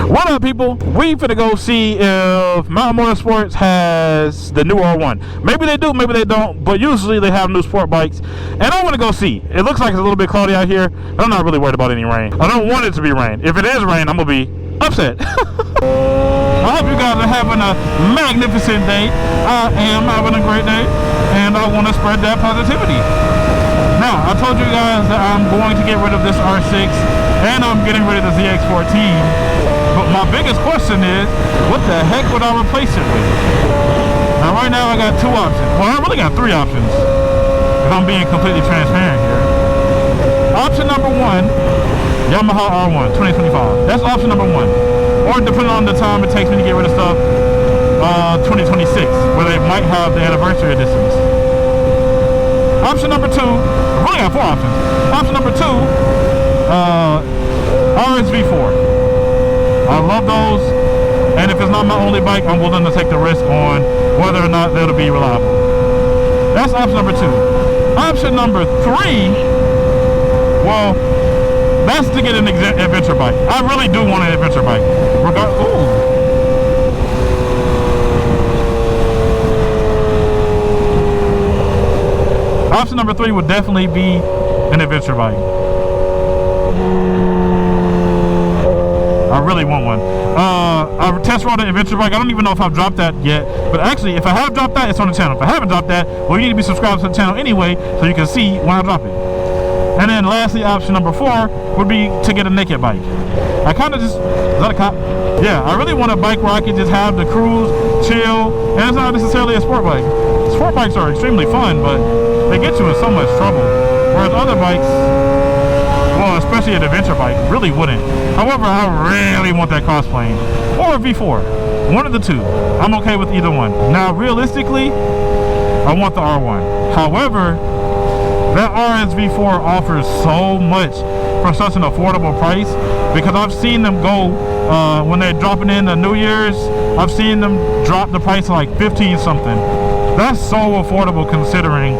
What up, people? We finna go see if Mountain Motorsports has the new R1. Maybe they do, maybe they don't, but usually they have new sport bikes, and I want to go see. It looks like it's a little bit cloudy out here. I'm not really worried about any rain. I don't want it to be rain. If it is rain, I'm gonna be upset. I hope you guys are having a magnificent day. I am having a great day, and I want to spread that positivity. Now, I told you guys that I'm going to get rid of this R6, and I'm getting rid of the ZX-14. But my biggest question is, what the heck would I replace it with? Now, right now, I got two options. Well, I really got three options, if I'm being completely transparent here. Option number one, Yamaha R1 2025. That's option number one. Or depending on the time it takes me to get rid of stuff, 2026, where they might have the anniversary editions. Option number two, I've only got four options. Option number two, RSV4. I love those, and if it's not my only bike, I'm willing to take the risk on whether or not they'll be reliable. That's option number two. Option number three, well, that's to get an adventure bike. I really do want an adventure bike. Ooh. Option number three would definitely be an adventure bike. I really want one. I test rode an adventure bike. I don't even know if I've dropped that yet. But actually, if I have dropped that, it's on the channel. If I haven't dropped that, well, you need to be subscribed to the channel anyway, so you can see when I drop it. And then lastly, option number four would be to get a naked bike. I kind of just, is that a cop? Yeah, I really want a bike where I can just have the cruise, chill, and it's not necessarily a sport bike. Sport bikes are extremely fun, but they get you in so much trouble. Whereas other bikes, well, especially an adventure bike, really wouldn't. However, I really want that cross plane or a V4. One of the two. I'm okay with either one. Now, realistically, I want the R1. However, that RSV4 offers so much for such an affordable price, because I've seen them go when they're dropping in the New Year's. I've seen them drop the price to like 15 something. That's so affordable considering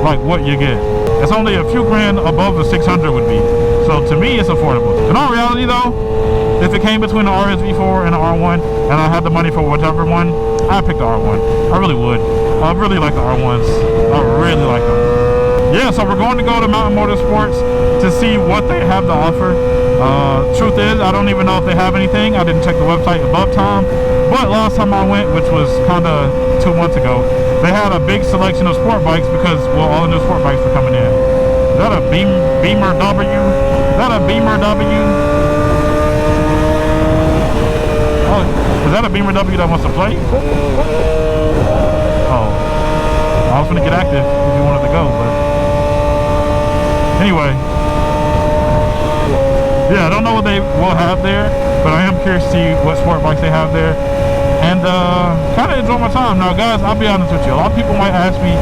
like what you get. It's only a few grand above the 600 would be. So to me, it's affordable. In all reality though, if it came between the RSV4 and the R1 and I had the money for whichever one, I'd pick the R1. I really would. I really like the R1s. I really like them. Yeah, so we're going to go to Mountain Motorsports to see what they have to offer. Truth is, I don't even know if they have anything. I didn't check the website above time. But last time I went, which was kind of 2 months ago, they had a big selection of sport bikes because, well, all the new sport bikes were coming in. Is that a Beamer W? Is that a Beamer W? Oh, is that a Beamer W that wants to play? Oh, I was going to get active if you wanted to go, but anyway. Yeah, I don't know what they will have there, but I am curious to see what sport bikes they have there. And kind of enjoy my time. Now guys, I'll be honest with you, a lot of people might ask me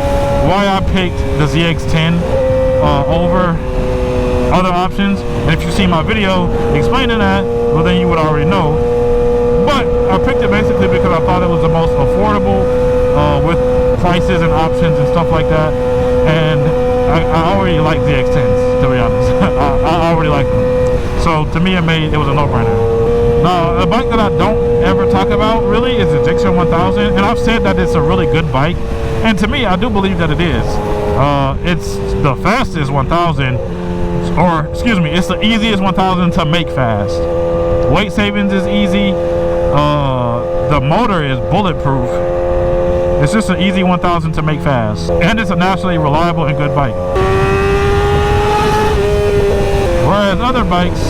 why I picked the ZX-10 over other options, and if you see my video explaining that, well then you would already know. But I picked it basically because I thought it was the most affordable with prices and options and stuff like that, and I already like ZX-10s, to be honest. I already like them, so to me it was a no-brainer. Now, a bike that I don't ever talk about really is the GSX-R1000, and I've said that it's a really good bike, and to me, I do believe that it is. It's the fastest 1000, or excuse me, it's the easiest 1000 to make fast. Weight savings is easy. The motor is bulletproof. It's just an easy 1000 to make fast, and it's a naturally reliable and good bike. Whereas other bikes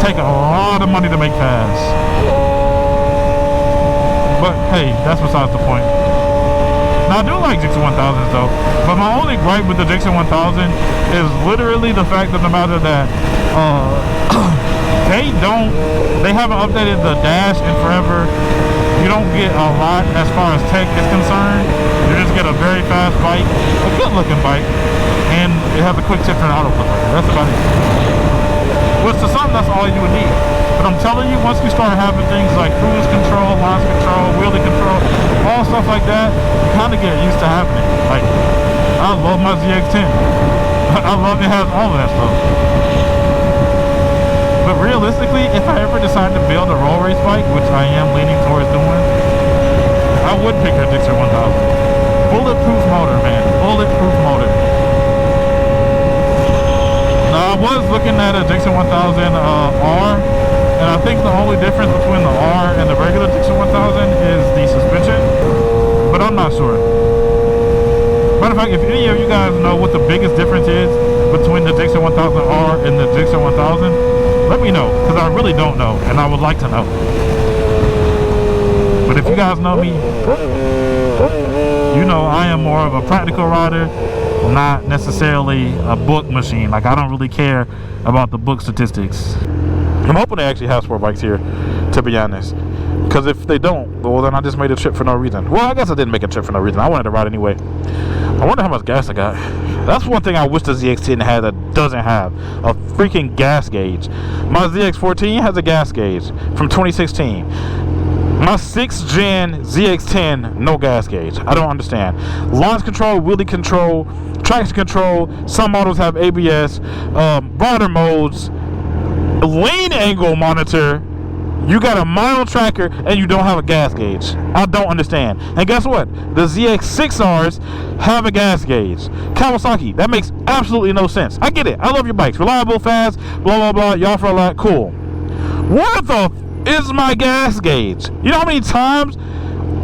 take a lot of money to make fast. But hey, that's besides the point. Now I do like GSX-R1000s though, but my only gripe with the GSX-R1000 is literally the fact of the matter that they haven't updated the dash in forever. You don't get a lot as far as tech is concerned. You just get a very fast bike, a good looking bike, and it has a quick shift and auto clicker. That's about it. Which to some, that's all you would need. But I'm telling you, once you start having things like cruise control, launch control, wheelie control, all stuff like that, you kind of get used to having it. Like, I love my ZX-10. I love it has all of that stuff. But realistically, if I ever decide to race bike, which I am leaning towards doing, I would pick a Gixxer 1000. Bulletproof motor, man. Bulletproof motor. Now, I was looking at a Gixxer 1000 R, and I think the only difference between the R and the regular Gixxer 1000 is the suspension, but I'm not sure. Matter of fact, if any of you guys know what the biggest difference is between the Gixxer 1000R and the Gixxer 1000, let me know, because I really don't know, and I would like to know. But if you guys know me, you know I am more of a practical rider, not necessarily a book machine. Like, I don't really care about the book statistics. I'm hoping they actually have sport bikes here, to be honest. Because if they don't, well, then I just made a trip for no reason. Well, I guess I didn't make a trip for no reason. I wanted to ride anyway. I wonder how much gas I got. That's one thing I wish the ZX10 had that doesn't have. A freaking gas gauge. My ZX14 has a gas gauge from 2016. My 6th gen ZX10, no gas gauge. I don't understand. Launch control, wheelie control, traction control. Some models have ABS, rider modes, lane angle monitor. You got a mile tracker and you don't have a gas gauge. I don't understand. And guess what? The ZX6Rs have a gas gauge. Kawasaki, that makes absolutely no sense. I get it. I love your bikes. Reliable, fast, blah, blah, blah. Y'all for a lot. Cool. What the is my gas gauge? You know how many times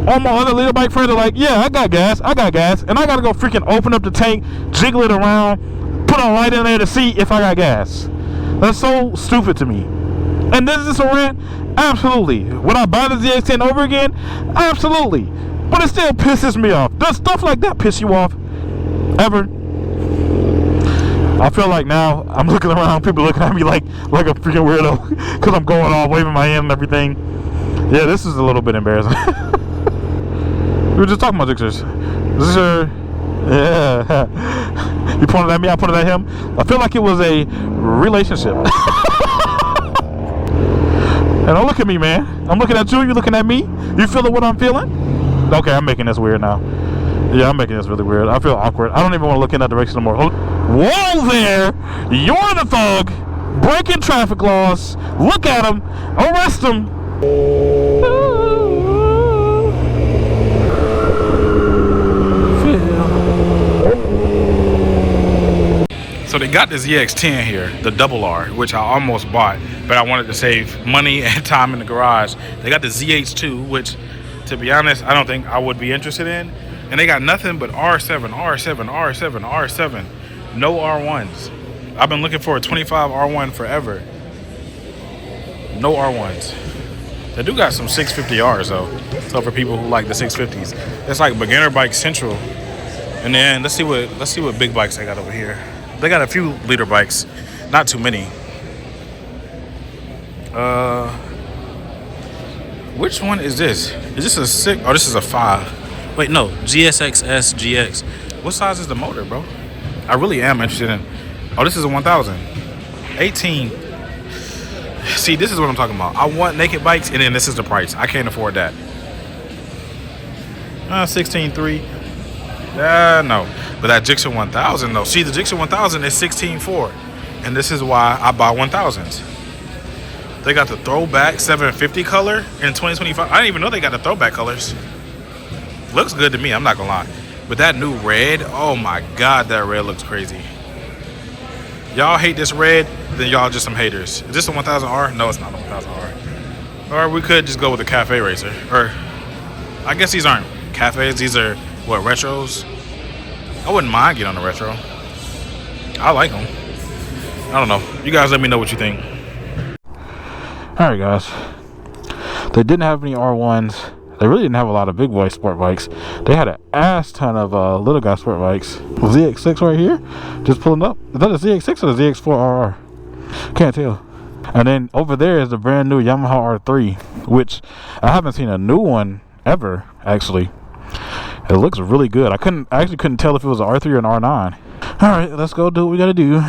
all my other leader bike friends are like, yeah, I got gas, and I gotta go freaking open up the tank, jiggle it around, put a light in there to see if I got gas. That's so stupid to me. And is this a rant? Absolutely. Would I buy the ZX10 over again? Absolutely. But it still pisses me off. Does stuff like that piss you off? Ever? I feel like now I'm looking around, people looking at me like a freaking weirdo because I'm going off, waving my hand and everything. Yeah, this is a little bit embarrassing. We were just talking about Gixxers. Gixxer, yeah. You pointed at me, I pointed at him. I feel like it was a relationship. And don't look at me, man. I'm looking at you, you looking at me. You feeling what I'm feeling? Okay, I'm making this weird now. Yeah, I'm making this really weird. I feel awkward. I don't even want to look in that direction no more. Whoa there! You're the thug! Breaking traffic laws. Look at him. Arrest him. So they got this ZX10 here, the double R, which I almost bought, but I wanted to save money and time in the garage. They got the ZH2, which, to be honest, I don't think I would be interested in. And they got nothing but R7, R7, R7, R7. No R1s. I've been looking for a 25 R1 forever. No R1s. They do got some 650Rs though. So for people who like the 650s. It's like beginner bike central. And then let's see what big bikes they got over here. They got a few leader bikes. Not too many. Which one is this? Is this a 6? Oh, this is a 5. Wait, no, GSX-S GX. What size is the motor, bro? I really am interested in. Oh, this is a 1000. 18. See, this is what I'm talking about. I want naked bikes, and then this is the price. I can't afford that. 16.3. No. But that Gixxer 1000, though. See, the Gixxer 1000 is 16.4. And this is why I buy 1000s. They got the throwback 750 color in 2025. I didn't even know they got the throwback colors. Looks good to me, I'm not gonna lie. But that new red, oh my god, that red looks crazy. Y'all hate this red, then y'all just some haters. Is this a 1000R? No, it's not a 1000R. Or we could just go with a cafe racer. Or, I guess these aren't cafes, these are, what, retros? I wouldn't mind getting on the retro. I like them. I don't know. You guys let me know what you think. Alright guys. They didn't have any R1s. They really didn't have a lot of big boy sport bikes. They had an ass ton of little guy sport bikes. ZX6 right here, just pulling up. Is that a ZX6 or the ZX4RR? Can't tell. And then over there is the brand new Yamaha R3, which I haven't seen a new one ever, actually. It looks really good. I actually couldn't tell if it was an R3 or an R9. Alright, let's go do what we gotta do.